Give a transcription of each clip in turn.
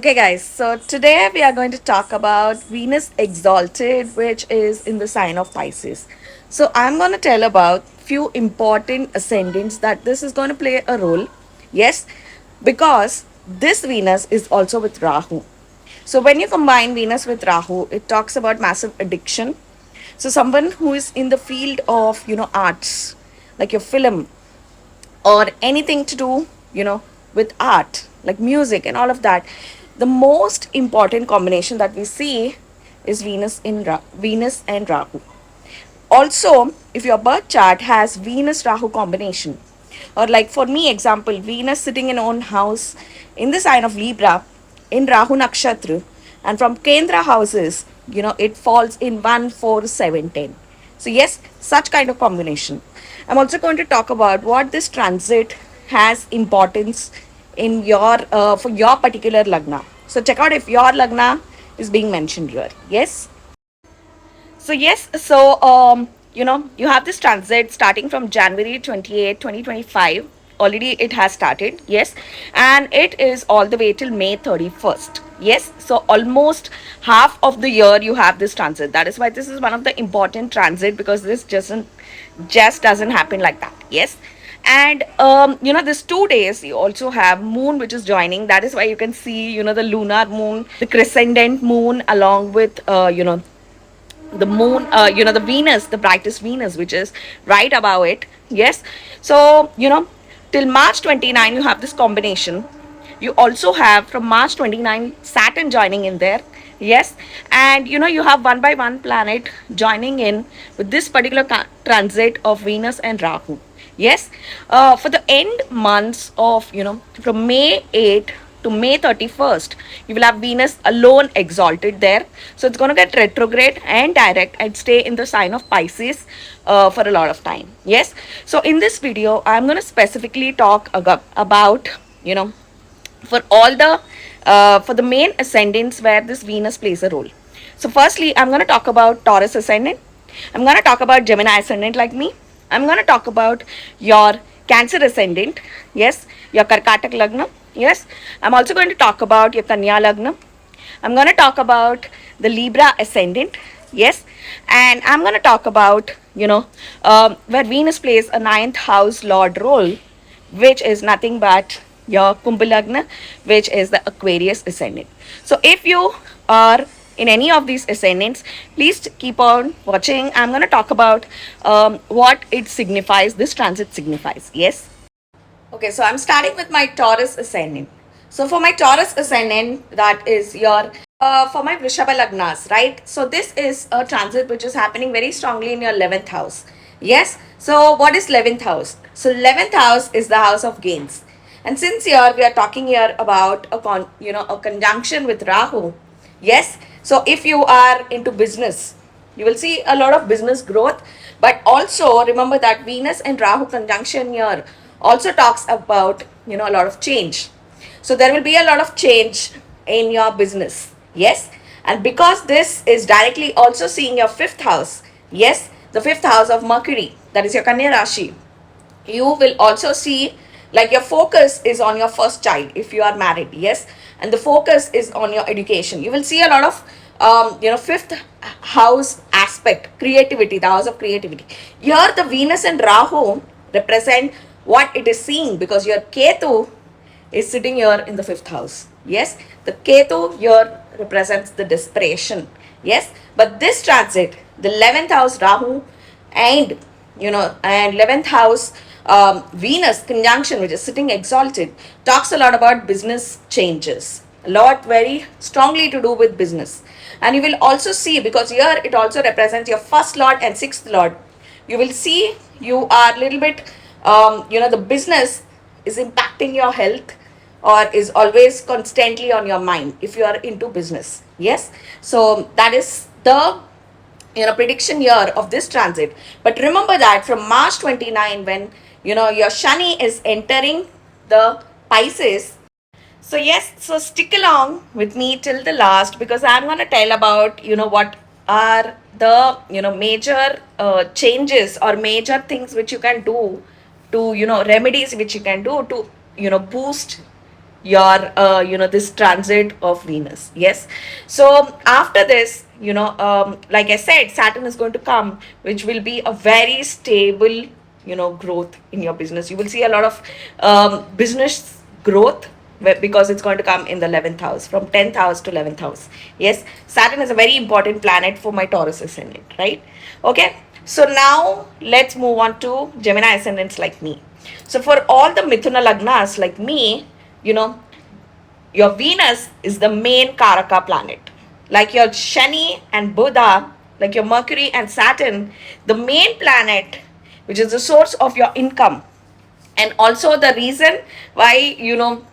Okay, guys, so today we are going to talk about Venus Exalted, which is in the sign of Pisces. So, I'm going to tell about few important ascendants that this is going to play a role. Yes, because this Venus is also with Rahu. So, when you combine Venus with Rahu, it talks about massive addiction. So, someone who is in the field of, arts, like your film, or anything to do with art like music and all of that, the most important combination that we see is Venus and Rahu. Also, if your birth chart has Venus Rahu combination, or like for me example, Venus sitting in own house in the sign of Libra in Rahu nakshatra, and from Kendra houses, it falls in 1 4 7 10. So yes, such kind of combination. I'm also going to talk about what this transit has importance in your for your particular lagna. So check out if your lagna is being mentioned here. Yes. So yes, you have this transit starting from January 28, 2025. Already it has started, yes, and it is all the way till May 31st. Yes, so almost half of the year you have this transit. That is why this is one of the important transit, because this just doesn't happen like that. Yes. And this 2 days you also have moon which is joining. That is why you can see the lunar moon, the crescendent moon, along with the moon, the Venus, the brightest Venus, which is right above it. Yes. So till March 29 you have this combination. You also have from March 29 Saturn joining in there. Yes. And you have one by one planet joining in with this particular transit of Venus and Rahu. Yes. For the end months of from May 8 to May 31st, you will have Venus alone exalted there. So it's going to get retrograde and direct and stay in the sign of Pisces for a lot of time. Yes. So in this video, I'm going to specifically talk about, for all the, for the main ascendants where this Venus plays a role. So firstly, I'm going to talk about Taurus ascendant. I'm going to talk about Gemini ascendant like me. I'm going to talk about your Cancer ascendant. Yes. Your Karkatak Lagna. Yes. I'm also going to talk about your Kanya Lagna. I'm going to talk about the Libra ascendant. Yes. And I'm going to talk about, where Venus plays a ninth house lord role, which is nothing but your Kumbh Lagna, which is the Aquarius ascendant. So if you are in any of these ascendants, please keep on watching. I'm going to talk about what it signifies, this transit signifies. Yes. Okay, so I'm starting with my Taurus ascendant. So for my Taurus ascendant, that is your for my Vrishabha Lagnas, right? So this is a transit which is happening very strongly in your 11th house. Yes. So what is 11th house? So 11th house is the house of gains. And since here we are talking here about a conjunction with Rahu. Yes. So if you are into business, you will see a lot of business growth. But also remember that Venus and Rahu conjunction here also talks about a lot of change. So there will be a lot of change in your business. Yes. And because this is directly also seeing your fifth house. Yes. The fifth house of Mercury, that is your Kanya Rashi. You will also see like your focus is on your first child if you are married. Yes. And the focus is on your education. You will see a lot of fifth house aspect, creativity, the house of creativity. Here the Venus and Rahu represent what it is seeing, because your Ketu is sitting here in the fifth house. Yes. The Ketu here represents the desperation. Yes. But this transit, the 11th house Rahu and and 11th house Venus conjunction, which is sitting exalted, talks a lot about business changes, a lot very strongly to do with business. And you will also see, because here it also represents your first lord and sixth lord, you will see you are a little bit the business is impacting your health, or is always constantly on your mind if you are into business. Yes. So that is the prediction year of this transit. But remember that from March 29, when your Shani is entering the Pisces. So yes, so stick along with me till the last, because I'm going to tell about what are the major changes or major things which you can do to remedies which you can do to boost your this transit of Venus. Yes, so after this, like I said, Saturn is going to come, which will be a very stable growth in your business. You will see a lot of business growth, because it's going to come in the 11th house, from 10th house to 11th house. Yes, Saturn is a very important planet for my Taurus ascendant, right? Okay, so now let's move on to Gemini ascendants like me. So for all the Mithuna Lagnas like me, you know, your Venus is the main Karaka planet. Like your Shani and Buddha, like your Mercury and Saturn, the main planet, which is the source of your income. And also the reason why,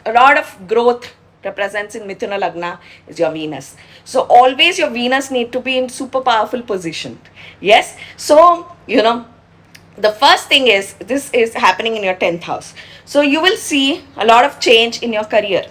a lot of growth represents in Mithuna Lagna is your Venus. So always your Venus need to be in super powerful position. Yes. So, the first thing is, this is happening in your 10th house. So you will see a lot of change in your career.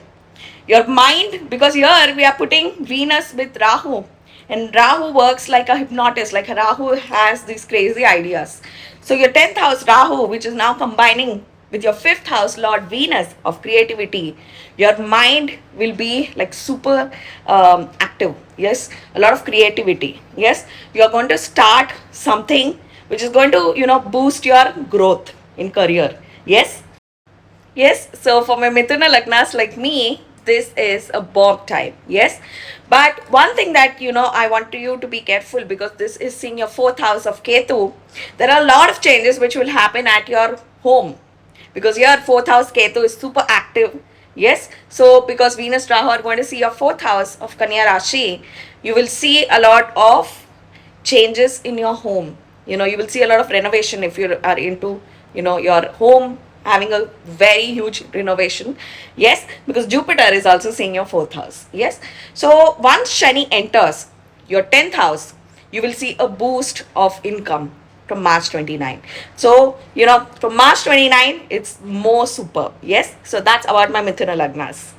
Your mind, because here we are putting Venus with Rahu, and Rahu works like a hypnotist, like Rahu has these crazy ideas. So your 10th house Rahu, which is now combining with your 5th house Lord Venus of creativity, your mind will be like super active. Yes, a lot of creativity. Yes, you are going to start something which is going to boost your growth in career. Yes. Yes, so for my Mithuna Lagnas like me, this is a bomb time. Yes, but one thing that I want you to be careful, because this is seeing your 4th house of Ketu. There are a lot of changes which will happen at your home, because your 4th house Ketu is super active. Yes, so because Venus Rahu are going to see your 4th house of Kanya Rashi, you will see a lot of changes in your home. You will see a lot of renovation if you are into your home having a very huge renovation. Yes, because Jupiter is also seeing your 4th house. Yes, so once Shani enters your 10th house, you will see a boost of income from March 29. So from March 29 it's more superb. Yes, so that's about my Mithuna Lagnas.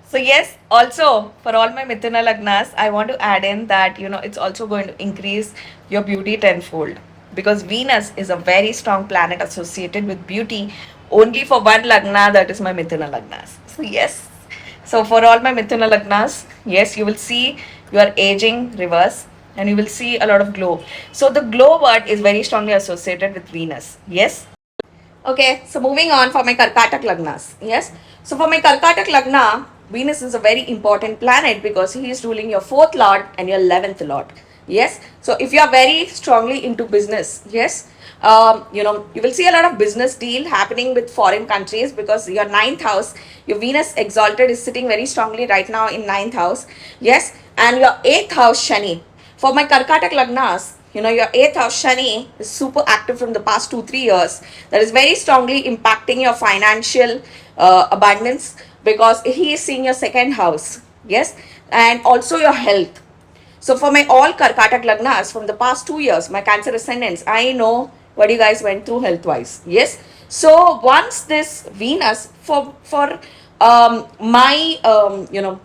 So yes, also for all my Mithuna Lagnas, I want to add in that it's also going to increase your beauty tenfold, because Venus is a very strong planet associated with beauty only for one Lagna, that is my Mithuna Lagnas. So yes, so for all my Mithuna Lagnas, yes, you will see your aging reverse, and you will see a lot of glow. So the glow word is very strongly associated with Venus. Yes. Okay, so moving on for my Karkatak Lagnas. Yes, so for my Karkatak Lagna, Venus is a very important planet because he is ruling your 4th lord and your 11th lord. Yes, so if you are very strongly into business, yes, you will see a lot of business deal happening with foreign countries, because your 9th house, your Venus Exalted is sitting very strongly right now in 9th house. Yes, and your 8th house Shani. For my Karkatak Lagnas, your 8th house Shani is super active from the past 2-3 years. That is very strongly impacting your financial abundance, because he is seeing your 2nd house. Yes, and also your health. So for my all Karkatak Lagnas from the past 2 years, my Cancer ascendants, I know what you guys went through health wise. Yes, so once this Venus for my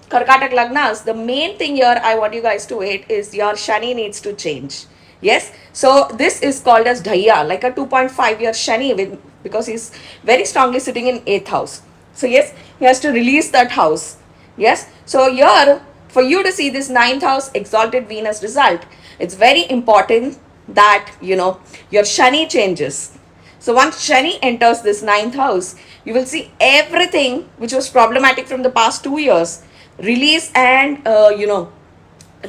Karkatak Lagnas, the main thing here I want you guys to wait is your Shani needs to change. Yes, so this is called as Dhaya, like a 2.5-year Shani, because he's very strongly sitting in 8th house. So yes, he has to release that house. Yes, so here for you to see this 9th house Exalted Venus result, it's very important that your Shani changes. So once Shani enters this 9th house, you will see everything which was problematic from the past 2 years release and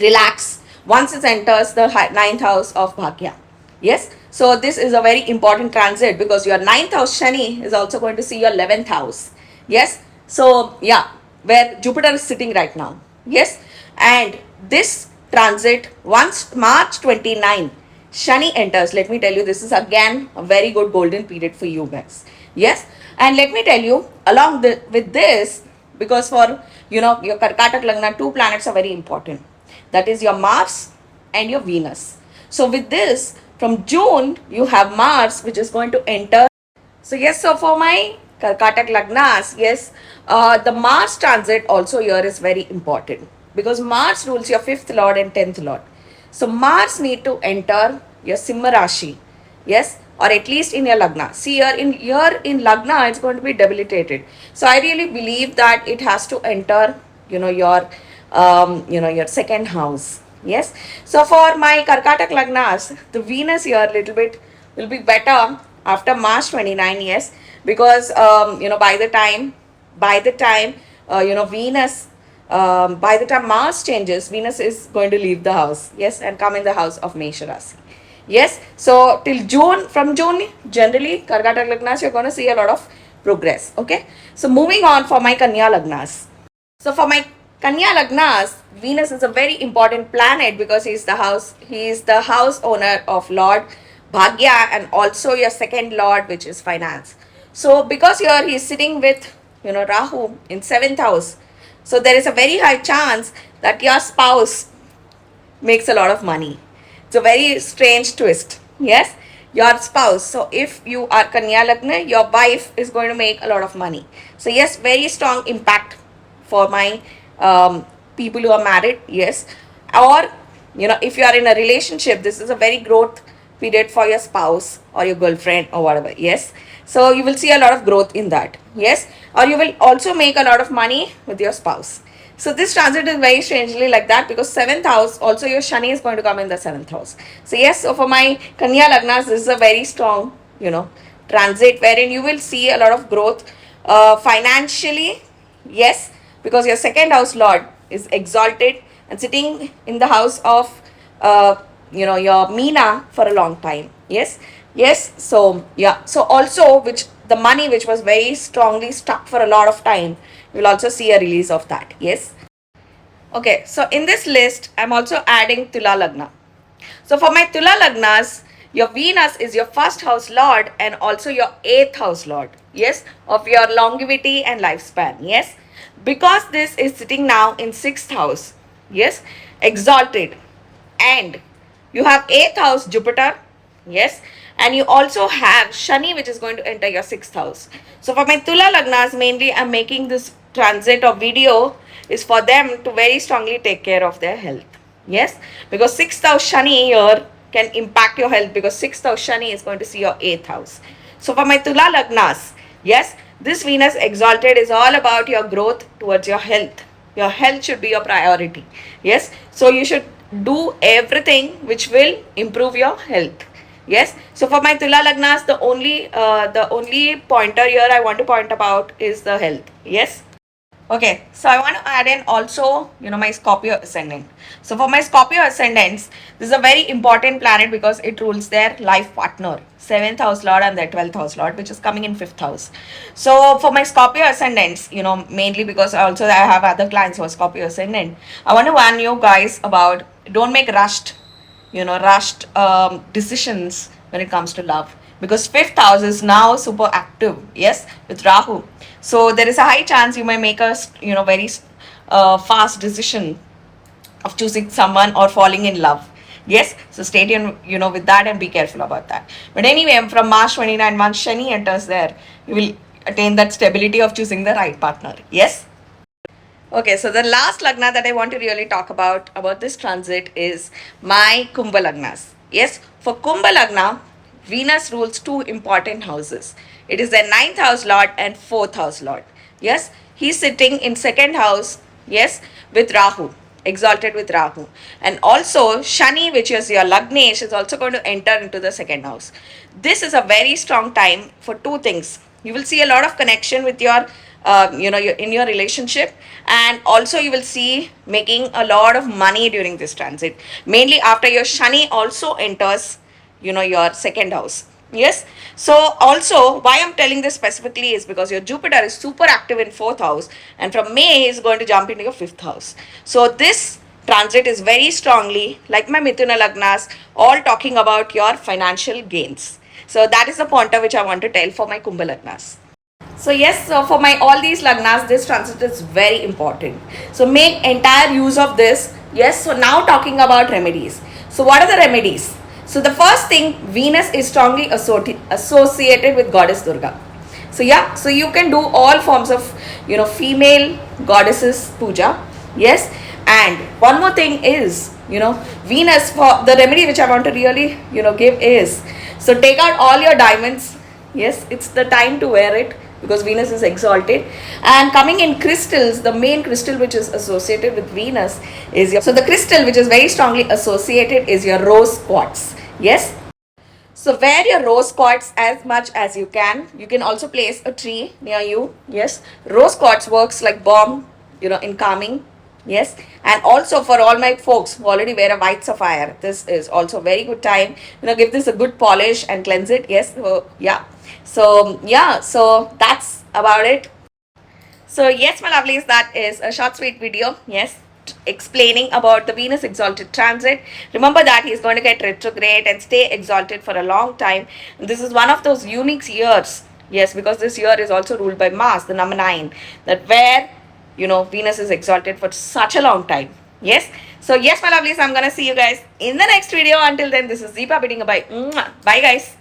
relax once it enters the 9th house of Bhagya. Yes, so this is a very important transit, because your 9th house Shani is also going to see your 11th house. Yes, so yeah, where Jupiter is sitting right now. Yes, and this transit, once March 29 Shani enters, let me tell you, this is again a very good golden period for you guys. Yes, and let me tell you, with this, because for your Karkatak Lagna, 2 planets are very important. That is your Mars and your Venus. So with this, from June, you have Mars, which is going to enter. So yes, so for my Karkatak Lagnas, yes, the Mars transit also here is very important, because Mars rules your 5th lord and 10th lord. So Mars need to enter your Simha Rashi. Yes, or at least in your Lagna. See, here in Lagna, it's going to be debilitated. So I really believe that it has to enter, your second house. Yes. So for my Karkatak Lagnas, the Venus here a little bit will be better after March 29. Yes, because Venus, by the time Mars changes, Venus is going to leave the house. Yes, and come in the house of Mesha Rasi. Yes, so till June, from June, generally, Karkatak Lagnas, you're going to see a lot of progress. Okay, so moving on for my Kanya Lagnas. So for my Kanya Lagnas, Venus is a very important planet because he is the house owner of Lord Bhagya and also your second lord, which is finance. So because here he is sitting with, Rahu in 7th house, so there is a very high chance that your spouse makes a lot of money. It's a very strange twist. Yes, your spouse. So if you are Kanya Lagna, your wife is going to make a lot of money. So yes, very strong impact for my people who are married. Yes, or if you are in a relationship, this is a very growth period for your spouse or your girlfriend or whatever. Yes, so you will see a lot of growth in that. Yes, or you will also make a lot of money with your spouse. So this transit is very strangely like that because 7th house, also your Shani is going to come in the 7th house. So yes, so for my Kanya Lagnas, this is a very strong, transit wherein you will see a lot of growth financially. Yes, because your second house lord is exalted and sitting in the house of, your Meena for a long time. Yes, yes. So yeah, so also which the money which was very strongly stuck for a lot of time, you will also see a release of that. Yes. Okay, so in this list, I'm also adding Tula Lagna. So for my Tula Lagnas, your Venus is your first house lord and also your 8th house lord. Yes, of your longevity and lifespan. Yes, because this is sitting now in 6th house. Yes, exalted, and you have 8th house Jupiter. Yes, and you also have Shani, which is going to enter your 6th house. So for my Tula Lagnas, mainly I'm making this transit or video is for them to very strongly take care of their health. Yes, because 6th house Shani here can impact your health because 6th house Shani is going to see your 8th house. So for my Tula Lagnas, yes, this Venus exalted is all about your growth towards your health. Your health should be your priority. Yes, so you should do everything which will improve your health. Yes, so for my Tula Lagnas, the only pointer here I want to point about is the health. Yes. Okay, so I want to add in also, my Scorpio ascendant. So for my Scorpio ascendants, this is a very important planet because it rules their life partner, 7th house lord and their 12th house lord, which is coming in 5th house. So for my Scorpio ascendants, mainly because also I have other clients who are Scorpio ascendant, I want to warn you guys about don't make rushed decisions when it comes to love because 5th house is now super active. Yes, with Rahu. So there is a high chance you may make a very fast decision of choosing someone or falling in love. Yes, so stay tuned with that and be careful about that. But anyway, from March 29, once Shani enters there, you will attain that stability of choosing the right partner. Yes. Okay, so the last Lagna that I want to really talk about this transit is my Kumbha Lagnas. Yes, for Kumbha Lagna, Venus rules 2 important houses. It is their 9th house lord and 4th house lord. Yes, he's sitting in 2nd house, yes, with Rahu, exalted with Rahu. And also Shani, which is your Lagnesh, is also going to enter into the 2nd house. This is a very strong time for 2 things. You will see a lot of connection with your in your relationship, and also you will see making a lot of money during this transit, mainly after your Shani also enters your 2nd house. Yes, so also why I'm telling this specifically is because your Jupiter is super active in 4th house, and from May is going to jump into your 5th house. So this transit is very strongly like my Mithuna Lagnas, all talking about your financial gains. So that is the pointer which I want to tell for my Kumbha Lagnas. So yes, so for my all these Lagnas, this transit is very important. So make entire use of this. Yes, so now talking about remedies. So what are the remedies? So the first thing, Venus is strongly associated with Goddess Durga. So yeah, so you can do all forms of, female goddesses puja. Yes, and one more thing is, Venus, for the remedy which I want to really, give is, so take out all your diamonds. Yes, it's the time to wear it because Venus is exalted. And coming in crystals, the main crystal which is associated with Venus is so the crystal which is very strongly associated is your rose quartz. Yes. So wear your rose quartz as much as you can. You can also place a tree near you. Yes. Rose quartz works like bomb, in calming. Yes. And also for all my folks who already wear a white sapphire, this is also a very good time. Give this a good polish and cleanse it. Yes. So, yeah. So that's about it. So yes, my lovelies, that is a short sweet video. Yes, explaining about the Venus exalted transit. Remember that he is going to get retrograde and stay exalted for a long time. And this is one of those unique years. Yes, because this year is also ruled by Mars, the number 9, that where Venus is exalted for such a long time. Yes. So yes, my lovelies, I'm gonna see you guys in the next video. Until then, this is Deepa bidding bye. Bye guys.